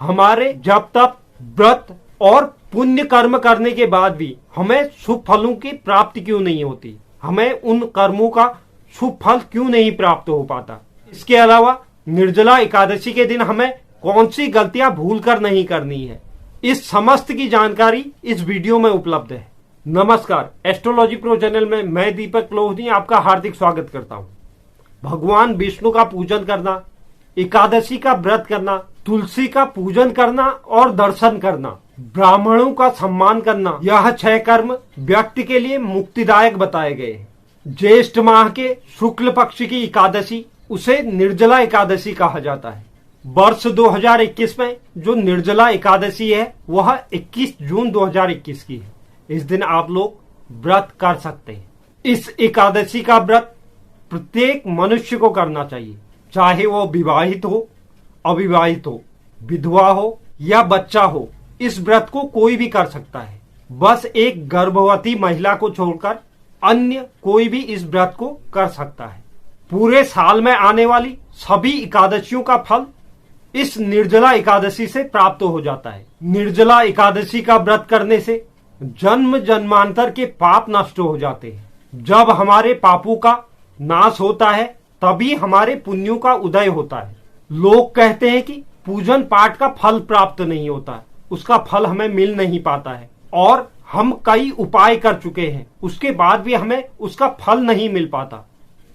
हमारे जब तक व्रत और पुण्य कर्म करने के बाद भी हमें शुभ फलों की प्राप्ति क्यों नहीं होती, हमें उन कर्मों का शुभ फल क्यों नहीं प्राप्त हो पाता। इसके अलावा निर्जला एकादशी के दिन हमें कौन सी गलतियां भूलकर नहीं करनी है, इस समस्त की जानकारी इस वीडियो में उपलब्ध है। नमस्कार, एस्ट्रोलॉजी प्रो चैनल में मैं दीपक लोहनी आपका हार्दिक स्वागत करता हूं। भगवान विष्णु का पूजन करना, एकादशी का व्रत करना, तुलसी का पूजन करना और दर्शन करना, ब्राह्मणों का सम्मान करना, यह 6 कर्म व्यक्ति के लिए मुक्तिदायक बताए गए हैं। ज्येष्ठ माह के शुक्ल पक्ष की एकादशी उसे निर्जला एकादशी कहा जाता है। वर्ष 2021 में जो निर्जला एकादशी है वह 21 जून 2021 की है। इस दिन आप लोग व्रत कर सकते हैं। इस एकादशी का व्रत प्रत्येक मनुष्य को करना चाहिए, चाहे वो विवाहित हो, अविवाहित हो, विधवा हो या बच्चा हो। इस व्रत को कोई भी कर सकता है, बस एक गर्भवती महिला को छोड़कर अन्य कोई भी इस व्रत को कर सकता है। पूरे साल में आने वाली सभी एकादशियों का फल इस निर्जला एकादशी से प्राप्त हो जाता है। निर्जला एकादशी का व्रत करने से जन्म जन्मांतर के पाप नष्ट हो जाते हैं। जब हमारे पापों का नाश होता है तभी हमारे पुण्यों का उदय होता है। लोग कहते हैं कि पूजन पाठ का फल प्राप्त नहीं होता, उसका फल हमें मिल नहीं पाता है, और हम कई उपाय कर चुके हैं, उसके बाद भी हमें उसका फल नहीं मिल पाता।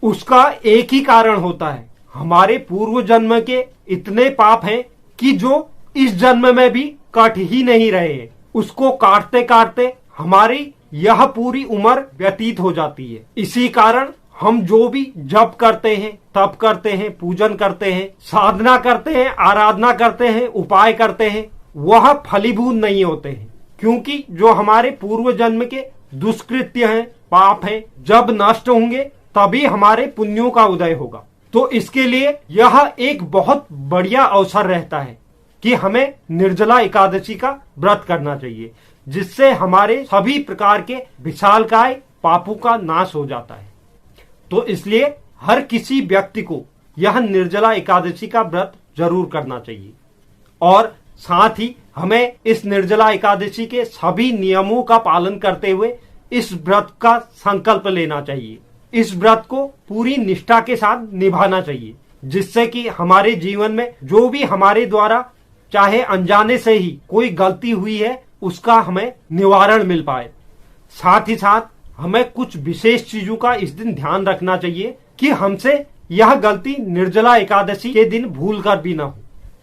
उसका एक ही कारण होता है, हमारे पूर्व जन्म के इतने पाप हैं कि जो इस जन्म में भी कट ही नहीं रहे हैं। उसको काटते काटते हमारी यह पूरी उम्र व्यतीत हो जाती है। इसी कारण हम जो भी जप करते हैं, तप करते हैं, पूजन करते हैं, साधना करते हैं, आराधना करते हैं, उपाय करते हैं, वह फलीभूत नहीं होते हैं, क्योंकि जो हमारे पूर्व जन्म के दुष्कृत्य हैं, पाप हैं, जब नष्ट होंगे तभी हमारे पुण्यों का उदय होगा। तो इसके लिए यह एक बहुत बढ़िया अवसर रहता है कि हमें निर्जला एकादशी का व्रत करना चाहिए, जिससे हमारे सभी प्रकार के विशालकाय पापों का नाश हो जाता है। तो इसलिए हर किसी व्यक्ति को यह निर्जला एकादशी का व्रत जरूर करना चाहिए, और साथ ही हमें इस निर्जला एकादशी के सभी नियमों का पालन करते हुए इस व्रत का संकल्प लेना चाहिए। इस व्रत को पूरी निष्ठा के साथ निभाना चाहिए, जिससे कि हमारे जीवन में जो भी हमारे द्वारा चाहे अनजाने से ही कोई गलती हुई है उसका हमें निवारण मिल पाए। साथ ही साथ हमें कुछ विशेष चीजों का इस दिन ध्यान रखना चाहिए कि हमसे यह गलती निर्जला एकादशी के दिन भूल कर भी ना हो,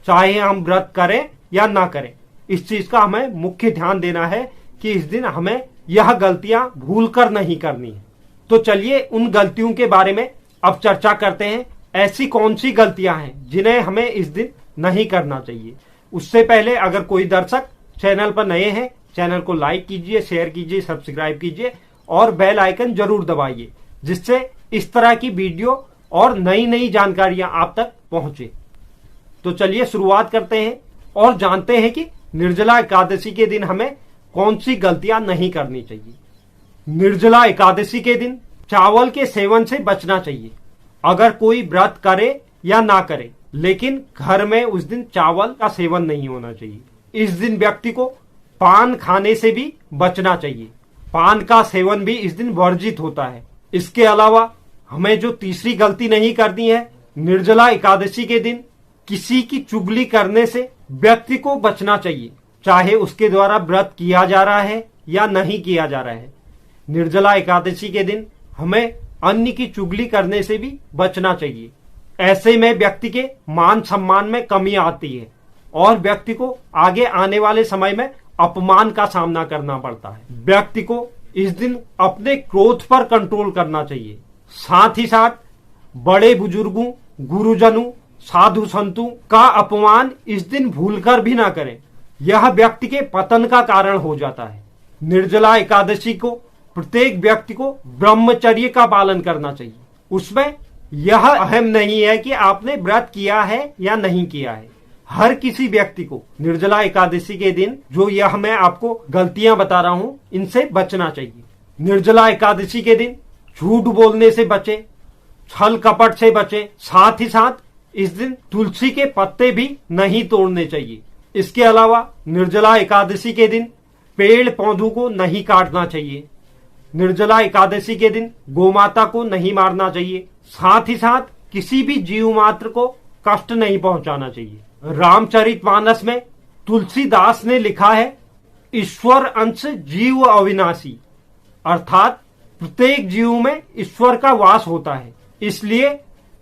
चाहे हम व्रत करें या ना करें। इस चीज का हमें मुख्य ध्यान देना है कि इस दिन हमें यह गलतियां भूल कर नहीं करनी है। तो चलिए उन गलतियों के बारे में अब चर्चा करते हैं। ऐसी कौन सी गलतियां हैं जिन्हें हमें इस दिन नहीं करना चाहिए। उससे पहले अगर कोई दर्शक चैनल पर नए हैं, चैनल को लाइक कीजिए, शेयर कीजिए, सब्सक्राइब कीजिए और बेल आइकन जरूर दबाइए, जिससे इस तरह की वीडियो और नई नई जानकारियां आप तक पहुंचे। तो चलिए शुरुआत करते हैं और जानते हैं कि निर्जला एकादशी के दिन हमें कौन सी गलतियां नहीं करनी चाहिए। निर्जला एकादशी के दिन चावल के सेवन से बचना चाहिए। अगर कोई व्रत करे या ना करे, लेकिन घर में उस दिन चावल का सेवन नहीं होना चाहिए। इस दिन व्यक्ति को पान खाने से भी बचना चाहिए। पान का सेवन भी इस दिन वर्जित होता है। इसके अलावा हमें जो तीसरी गलती नहीं करनी है, निर्जला एकादशी के दिन किसी की चुगली करने से व्यक्ति को बचना चाहिए, चाहे उसके द्वारा व्रत किया जा रहा है या नहीं किया जा रहा है। निर्जला एकादशी के दिन हमें अन्य की चुगली करने से भी बचना चाहिए। ऐसे में व्यक्ति के मान सम्मान में कमी आती है और व्यक्ति को आगे आने वाले समय में अपमान का सामना करना पड़ता है। व्यक्ति को इस दिन अपने क्रोध पर कंट्रोल करना चाहिए। साथ ही साथ बड़े बुजुर्गों, गुरुजनों, साधु संतों का अपमान इस दिन भूलकर भी ना करें, यह व्यक्ति के पतन का कारण हो जाता है। निर्जला एकादशी को प्रत्येक व्यक्ति को ब्रह्मचर्य का पालन करना चाहिए। उसमें यह अहम नहीं है कि आपने व्रत किया है या नहीं किया है। हर किसी व्यक्ति को निर्जला एकादशी के दिन जो यह मैं आपको गलतियां बता रहा हूं, इनसे बचना चाहिए। निर्जला एकादशी के दिन झूठ बोलने से बचे, छल कपट से बचे। साथ ही साथ इस दिन तुलसी के पत्ते भी नहीं तोड़ने चाहिए। इसके अलावा निर्जला एकादशी के दिन पेड़ पौधों को नहीं काटना चाहिए। निर्जला एकादशी के दिन गोमाता को नहीं मारना चाहिए। साथ ही साथ किसी भी जीव मात्र को कष्ट नहीं पहुंचाना चाहिए। रामचरितमानस में तुलसीदास ने लिखा है, ईश्वर अंश जीव अविनाशी, अर्थात प्रत्येक जीव में ईश्वर का वास होता है। इसलिए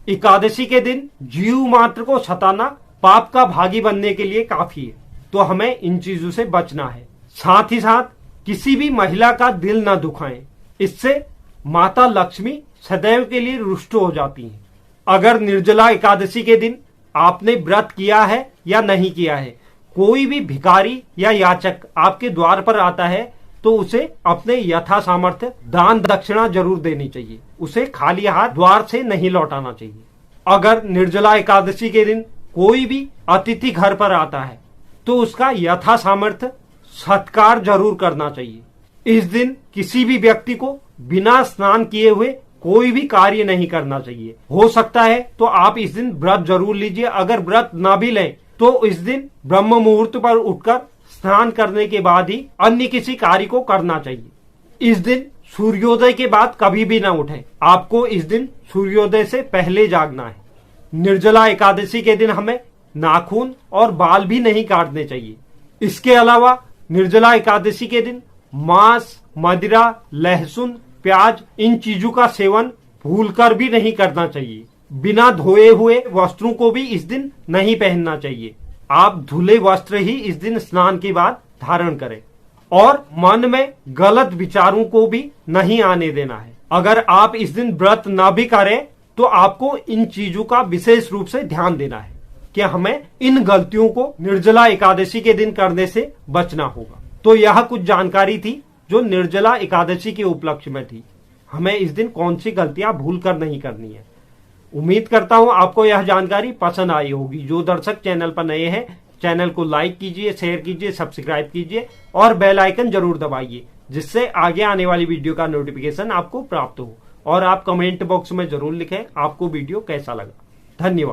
एकादशी के दिन जीव मात्र को सताना पाप का भागी बनने के लिए काफी है। तो हमें इन चीजों से बचना है। साथ ही साथ किसी भी महिला का दिल न दुखाएं, इससे माता लक्ष्मी सदैव के लिए रुष्ट हो जाती हैं। अगर निर्जला एकादशी के दिन आपने व्रत किया है या नहीं किया है, कोई भी भिखारी या याचक आपके द्वार पर आता है तो उसे अपने यथा सामर्थ्य दान दक्षिणा जरूर देनी चाहिए। उसे खाली हाथ द्वार से नहीं लौटाना चाहिए। अगर निर्जला एकादशी के दिन कोई भी अतिथि घर पर आता है तो उसका यथा सामर्थ्य सत्कार जरूर करना चाहिए। इस दिन किसी भी व्यक्ति को बिना स्नान किए हुए कोई भी कार्य नहीं करना चाहिए। हो सकता है तो आप इस दिन व्रत जरूर लीजिए। अगर व्रत ना भी लें तो इस दिन ब्रह्म मुहूर्त पर उठकर स्नान करने के बाद ही अन्य किसी कार्य को करना चाहिए। इस दिन सूर्योदय के बाद कभी भी ना उठें। आपको इस दिन सूर्योदय से पहले जागना है। निर्जला एकादशी के दिन हमें नाखून और बाल भी नहीं काटने चाहिए। इसके अलावा निर्जला एकादशी के दिन मांस, मदिरा, लहसुन, प्याज इन चीजों का सेवन भूलकर भी नहीं करना चाहिए। बिना धोए हुए वस्त्रों को भी इस दिन नहीं पहनना चाहिए। आप धुले वस्त्र ही इस दिन स्नान के बाद धारण करें और मन में गलत विचारों को भी नहीं आने देना है। अगर आप इस दिन व्रत न भी करें तो आपको इन चीजों का विशेष रूप से ध्यान देना है कि हमें इन गलतियों को निर्जला एकादशी के दिन करने से बचना होगा। तो यह कुछ जानकारी थी जो निर्जला एकादशी के उपलक्ष्य में थी। हमें इस दिन कौन सी गलतियां भूलकर नहीं करनी है। उम्मीद करता हूं आपको यह जानकारी पसंद आई होगी। जो दर्शक चैनल पर नए हैं, चैनल को लाइक कीजिए, शेयर कीजिए, सब्सक्राइब कीजिए और बेल आइकन जरूर दबाइए, जिससे आगे आने वाली वीडियो का नोटिफिकेशन आपको प्राप्त हो। और आप कमेंट बॉक्स में जरूर लिखें आपको वीडियो कैसा लगा। धन्यवाद।